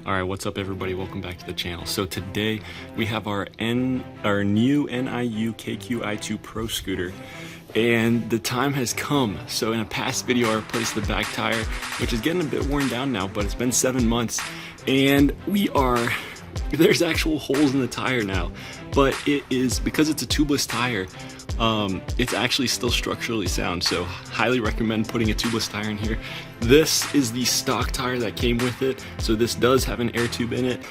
Alright, what's up everybody? Welcome back to the channel. So today we have our new NIU KQi2 Pro scooter, and the time has come. So in a past video I replaced the back tire, which is getting a bit worn down now, but it's been 7 months, and there's actual holes in the tire now, but it is, because it's a tubeless tire, it's actually still structurally sound, so highly recommend putting a tubeless tire in here. This is the stock tire that came with it, so this does have an air tube in it.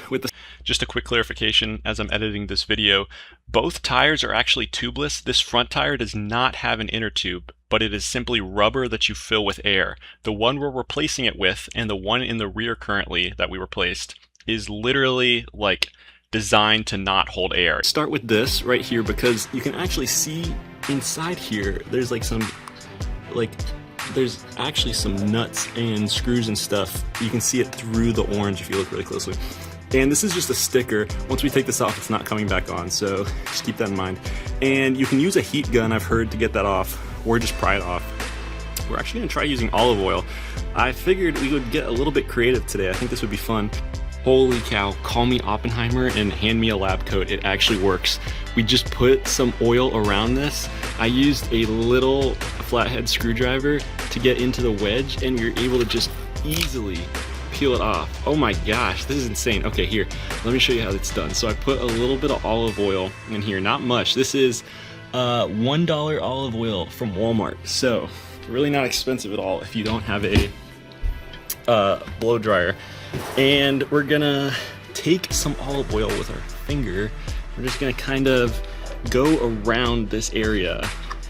Just a quick clarification as I'm editing this video, both tires are actually tubeless. This front tire does not have an inner tube, but it is simply rubber that you fill with air. The one we're replacing it with, and the one in the rear currently that we replaced, is literally like designed to not hold air. Start with this right here because you can actually see inside here there's there's actually some nuts and screws and stuff. You can see it through the orange if you look really closely. And this is just a sticker. Once we take this off, it's not coming back on, so just keep that in mind. And you can use a heat gun, I've heard, to get that off, or just pry it off. We're actually gonna try using olive oil. I figured we would get a little bit creative today. I think this would be fun. Holy cow, call me Oppenheimer and hand me a lab coat. It actually works. We just put some oil around this. I used a little flathead screwdriver to get into the wedge, and we were able to just easily peel it off. Oh my gosh, this is insane. Okay, here, let me show you how it's done. So I put a little bit of olive oil in here, not much. This is $1 olive oil from Walmart. So really not expensive at all if you don't have a blow dryer. And we're gonna take some olive oil with our finger. We're just gonna kind of go around this area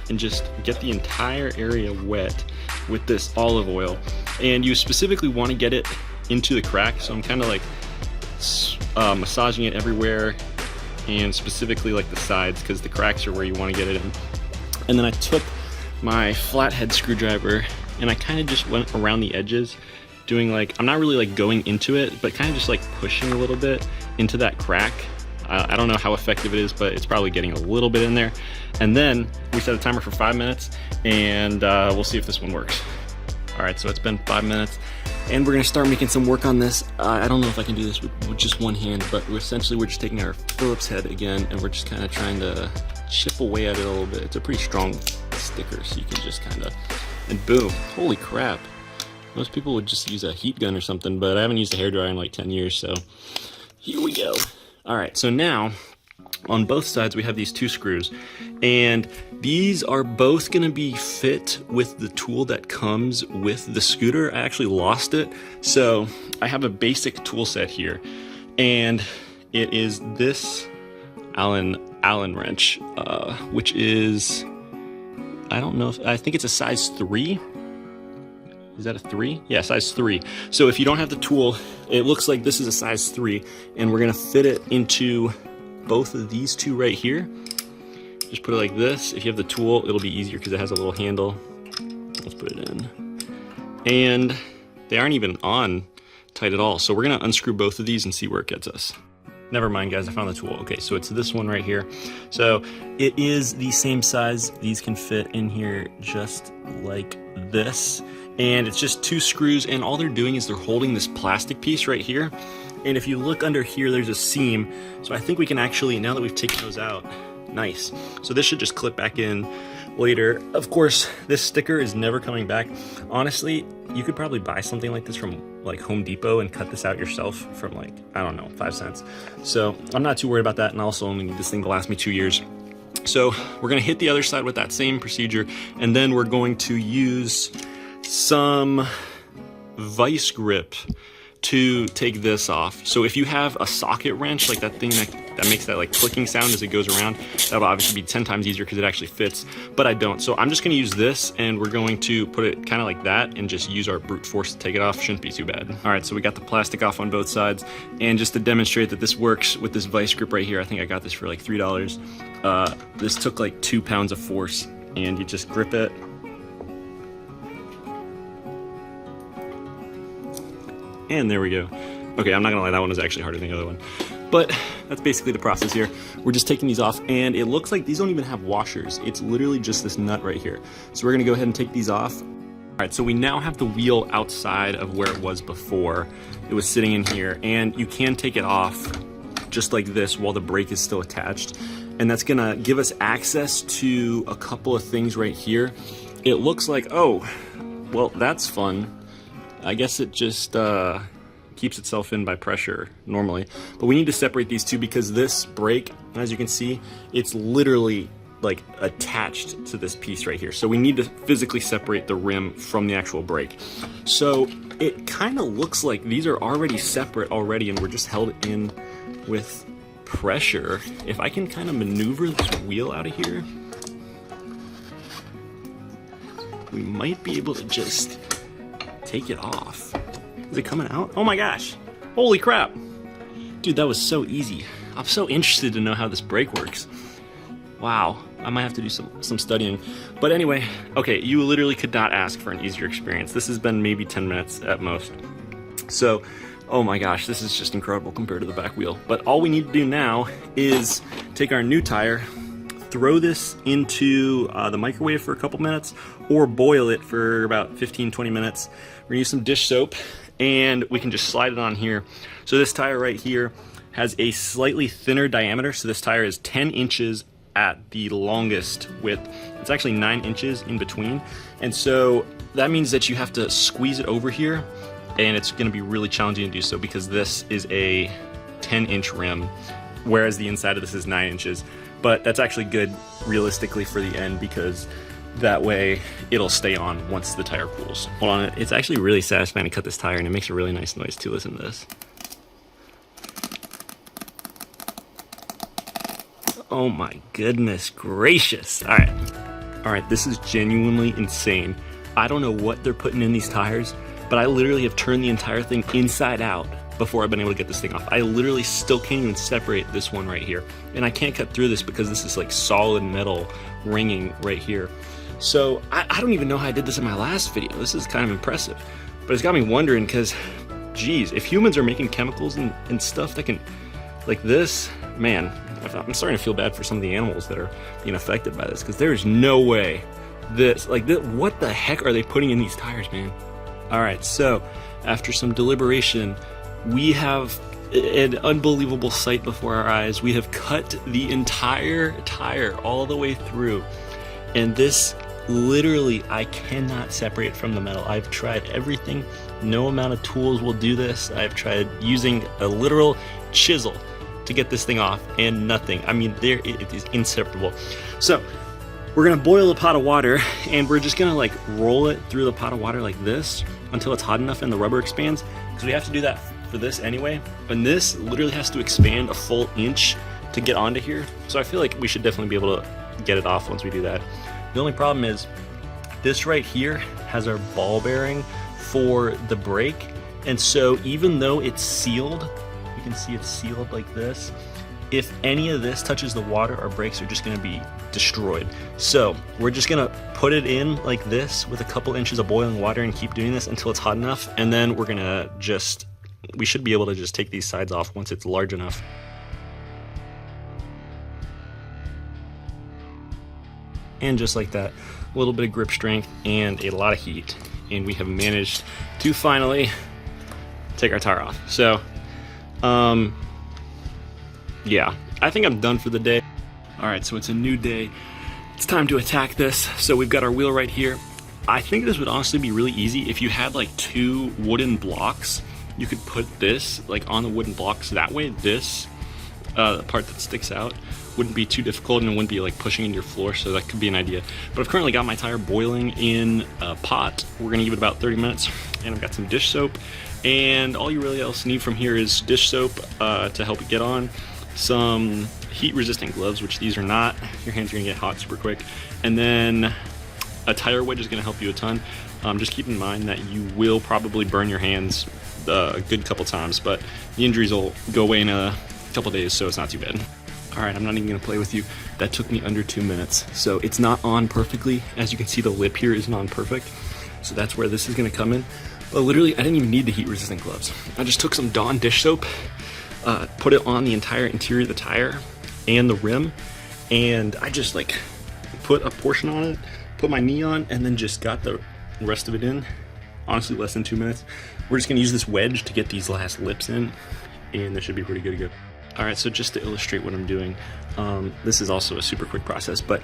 and just get the entire area wet with this olive oil. And you specifically want to get it into the crack, so I'm kind of like massaging it everywhere, and specifically like the sides, because the cracks are where you want to get it in. And then I took my flathead screwdriver and I kind of just went around the edges, doing I'm not really going into it, but kind of just pushing a little bit into that crack. I don't know how effective it is, but it's probably getting a little bit in there. And then we set a timer for 5 minutes, and we'll see if this one works. All right, so it's been 5 minutes, and we're gonna start making some work on this. I don't know if I can do this with just one hand, but we're just taking our Phillips head again, and we're just kind of trying to chip away at it a little bit. It's a pretty strong sticker, so you can just kind of, and boom, holy crap. Most people would just use a heat gun or something, but I haven't used a hairdryer in 10 years, so here we go. All right, so now on both sides we have these 2 screws, and these are both gonna be fit with the tool that comes with the scooter. I actually lost it, so I have a basic tool set here, and it is this Allen wrench, which is, I don't know, I think it's a size 3. Is that a 3? Yeah, size 3. So if you don't have the tool, it looks like this is a size 3, and we're gonna fit it into both of these 2 right here. Just put it like this. If you have the tool, it'll be easier because it has a little handle. Let's put it in. And they aren't even on tight at all. So we're gonna unscrew both of these and see where it gets us. Never mind, guys, I found the tool. Okay, so it's this one right here. So it is the same size. These can fit in here just like this. And it's just 2 screws, and all they're doing is they're holding this plastic piece right here. And if you look under here, there's a seam. So I think we can actually, now that we've taken those out, nice. So this should just clip back in later. Of course, this sticker is never coming back. Honestly, you could probably buy something like this from Home Depot and cut this out yourself from I don't know, 5 cents. So I'm not too worried about that, and I also only need this thing to last me 2 years. So we're gonna hit the other side with that same procedure, and then we're going to use some vice grip to take this off. So if you have a socket wrench, like that thing that makes that clicking sound as it goes around, that'll obviously be 10 times easier because it actually fits, but I don't. So I'm just gonna use this, and we're going to put it kind of like that and just use our brute force to take it off. Shouldn't be too bad. All right, so we got the plastic off on both sides, and just to demonstrate that this works with this vice grip right here, I think I got this for $3. This took 2 pounds of force, and you just grip it. And there we go. Okay, I'm not gonna lie, that one was actually harder than the other one. But that's basically the process here. We're just taking these off, and it looks like these don't even have washers. It's literally just this nut right here. So we're gonna go ahead and take these off. All right, so we now have the wheel outside of where it was before. It was sitting in here, and you can take it off just like this while the brake is still attached. And that's gonna give us access to a couple of things right here. It looks like, oh, well, that's fun. I guess it just keeps itself in by pressure normally. But we need to separate these two because this brake, as you can see, it's literally like attached to this piece right here. So we need to physically separate the rim from the actual brake. So it kind of looks like these are already separate already and we're just held in with pressure. If I can kind of maneuver this wheel out of here, we might be able to just take it off. Is it coming out? Oh my gosh, holy crap. Dude, that was so easy. I'm so interested to know how this brake works. Wow, I might have to do some studying. But anyway, okay, you literally could not ask for an easier experience. This has been maybe 10 minutes at most. So, oh my gosh, this is just incredible compared to the back wheel. But all we need to do now is take our new tire, throw this into the microwave for a couple minutes, or boil it for about 15-20 minutes. We're gonna use some dish soap, and we can just slide it on here. So this tire right here has a slightly thinner diameter. So this tire is 10 inches at the longest width. It's actually 9 inches in between. And so that means that you have to squeeze it over here, and it's gonna be really challenging to do so because this is a 10-inch rim, whereas the inside of this is 9 inches. But that's actually good realistically for the end because that way it'll stay on once the tire cools. Hold on, it's actually really satisfying to cut this tire, and it makes a really nice noise too. Listen to this. Oh my goodness gracious. All right, this is genuinely insane. I don't know what they're putting in these tires, but I literally have turned the entire thing inside out before I've been able to get this thing off. I literally still can't even separate this one right here. And I can't cut through this because this is like solid metal ringing right here. So I don't even know how I did this in my last video. This is kind of impressive, but it's got me wondering because, geez, if humans are making chemicals and stuff that can, like this, man, I'm starting to feel bad for some of the animals that are being affected by this because there is no way this, what the heck are they putting in these tires, man? All right, so after some deliberation, we have an unbelievable sight before our eyes. We have cut the entire tire all the way through, and this literally, I cannot separate from the metal. I've tried everything. No amount of tools will do this. I've tried using a literal chisel to get this thing off, and nothing. I mean, it is inseparable. So we're gonna boil a pot of water, and we're just gonna like roll it through the pot of water like this until it's hot enough and the rubber expands, because we have to do that for this anyway. And this literally has to expand a full inch to get onto here. So I feel like we should definitely be able to get it off once we do that. The only problem is this right here has our ball bearing for the brake. And so even though it's sealed, you can see it's sealed like this. If any of this touches the water, our brakes are just gonna be destroyed. So we're just gonna put it in like this with a couple inches of boiling water and keep doing this until it's hot enough. And then we're gonna we should be able to just take these sides off once it's large enough. And just like that, a little bit of grip strength and a lot of heat, and we have managed to finally take our tire off. So yeah, I think I'm done for the day. All right, so it's a new day. It's time to attack this. So we've got our wheel right here. I think this would honestly be really easy if you had like 2 wooden blocks. You could put this like on the wooden blocks. That way this part that sticks out wouldn't be too difficult and it wouldn't be like pushing into your floor. So that could be an idea. But I've currently got my tire boiling in a pot. We're gonna give it about 30 minutes, and I've got some dish soap. And all you really else need from here is dish soap to help it get on, some heat-resistant gloves, which these are not. Your hands are gonna get hot super quick. And then a tire wedge is gonna help you a ton. Just keep in mind that you will probably burn your hands a good couple times, but the injuries will go away in a couple days, so it's not too bad. All right, I'm not even gonna play with you. That took me under 2 minutes. So it's not on perfectly. As you can see, the lip here isn't on perfect. So that's where this is gonna come in. But literally, I didn't even need the heat-resistant gloves. I just took some Dawn dish soap, put it on the entire interior of the tire and the rim, and I just like put a portion on it, put my knee on, and then just got the the rest of it in. Honestly, less than 2 minutes. We're just gonna use this wedge to get these last lips in, and this should be pretty good to go. All right, so just to illustrate what I'm doing, this is also a super quick process, but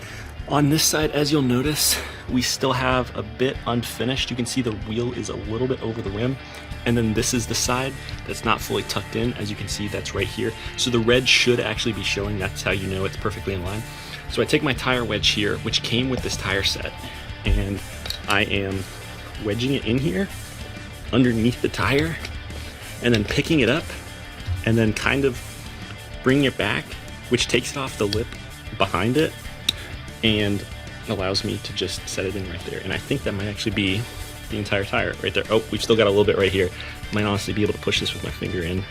on this side, as you'll notice, we still have a bit unfinished. You can see the wheel is a little bit over the rim, and then this is the side that's not fully tucked in. As you can see, that's right here. So the red should actually be showing. That's how you know it's perfectly in line. So I take my tire wedge here, which came with this tire set, and I am wedging it in here underneath the tire, and then picking it up, and then kind of bringing it back, which takes it off the lip behind it and allows me to just set it in right there. And I think that might actually be the entire tire right there. Oh, we've still got a little bit right here. Might honestly be able to push this with my finger in.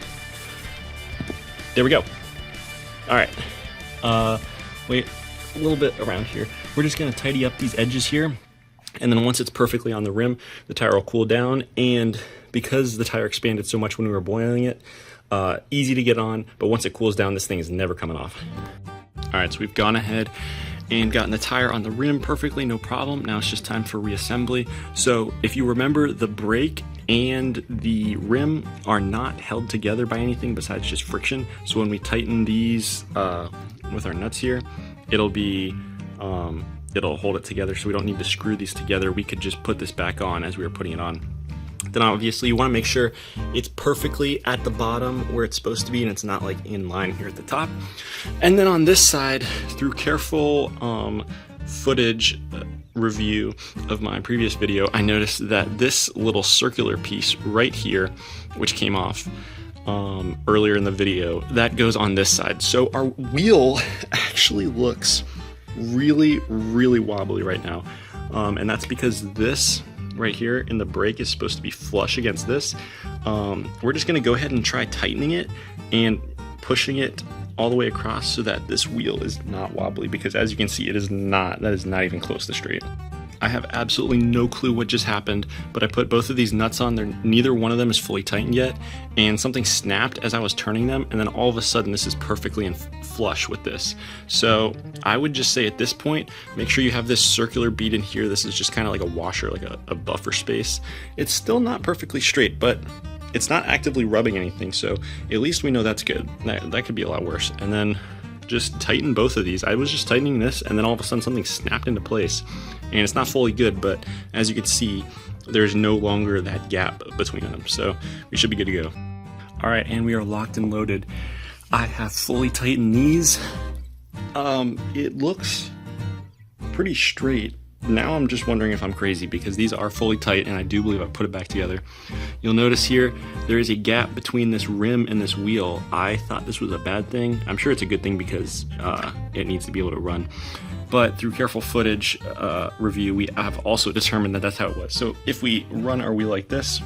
There we go. All right. Wait, a little bit around here. We're just gonna tidy up these edges here. And then once it's perfectly on the rim, the tire will cool down. And because the tire expanded so much when we were boiling it, easy to get on, but once it cools down, this thing is never coming off. All right, so we've gone ahead and gotten the tire on the rim perfectly, no problem. Now it's just time for reassembly. So if you remember, the brake and the rim are not held together by anything besides just friction. So when we tighten these with our nuts here, it'll hold it together, so we don't need to screw these together. We could just put this back on as we were putting it on. Then obviously you want to make sure it's perfectly at the bottom where it's supposed to be and it's not like in line here at the top. And then on this side, through careful footage review of my previous video, I noticed that this little circular piece right here, which came off earlier in the video, that goes on this side. So our wheel actually looks really, really wobbly right now. And that's because this right here in the brake is supposed to be flush against this. We're just gonna go ahead and try tightening it and pushing it all the way across so that this wheel is not wobbly, because as you can see, that is not even close to straight. I have absolutely no clue what just happened, but I put both of these nuts on there. Neither one of them is fully tightened yet, and something snapped as I was turning them, and then all of a sudden this is perfectly in flush with this. So I would just say at this point, make sure you have this circular bead in here. This is just kind of like a washer, like a buffer space. It's still not perfectly straight, but it's not actively rubbing anything, so at least we know that's good. That could be a lot worse. And then just tighten both of these. I was just tightening this, and then all of a sudden something snapped into place. And it's not fully good, but as you can see, there's no longer that gap between them. So we should be good to go. All right, and we are locked and loaded. I have fully tightened these. It looks pretty straight. Now I'm just wondering if I'm crazy, because these are fully tight and I do believe I put it back together. You'll notice here, there is a gap between this rim and this wheel. I thought this was a bad thing. I'm sure it's a good thing because it needs to be able to run. But through careful footage review, we have also determined that that's how it was. So if we run our wheel like this,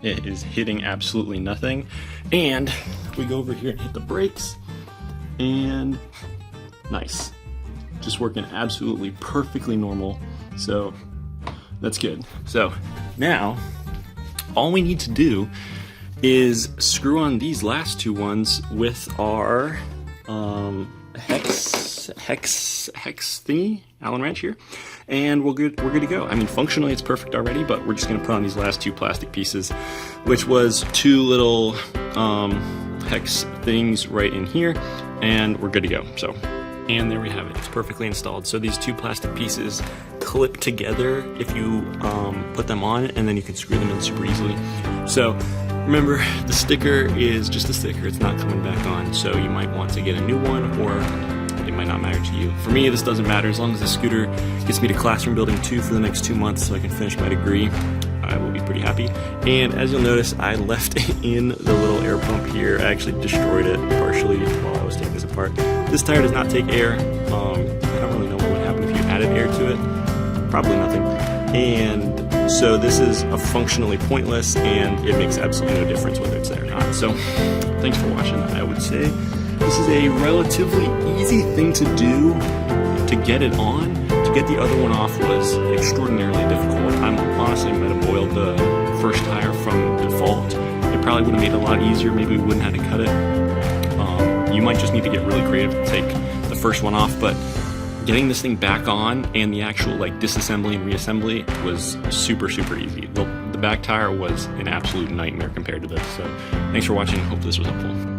it is hitting absolutely nothing. And we go over here and hit the brakes, and nice. Just working absolutely perfectly normal. So that's good. So now all we need to do is screw on these last two ones with our hex thingy, Allen wrench here, and we're good to go. I mean, functionally it's perfect already, but we're just gonna put on these last two plastic pieces, which was two little hex things right in here, and we're good to go. So, and there we have it. It's perfectly installed. So these two plastic pieces clip together if you put them on, and then you can screw them in super easily. So remember, the sticker is just a sticker. It's not coming back on. So you might want to get a new one, or it might not matter to you. For me, this doesn't matter. As long as the scooter gets me to Classroom Building 2 for the next 2 months so I can finish my degree, I will be pretty happy. And as you'll notice, I left in the little air pump here. I actually destroyed it partially while I was taking this apart. This tire does not take air. I don't really know what would happen if you added air to it. Probably nothing. And so this is a functionally pointless, and it makes absolutely no difference whether it's there or not. So thanks for watching. I would say this is a relatively easy thing to do to get it on. To get the other one off was extraordinarily difficult. I honestly might have boiled the first tire from default. It probably would have made it a lot easier. Maybe we wouldn't have to cut it. You might just need to get really creative to take the first one off, but getting this thing back on and the actual like disassembly and reassembly was super easy. The back tire was an absolute nightmare compared to this. So thanks for watching. Hope this was helpful.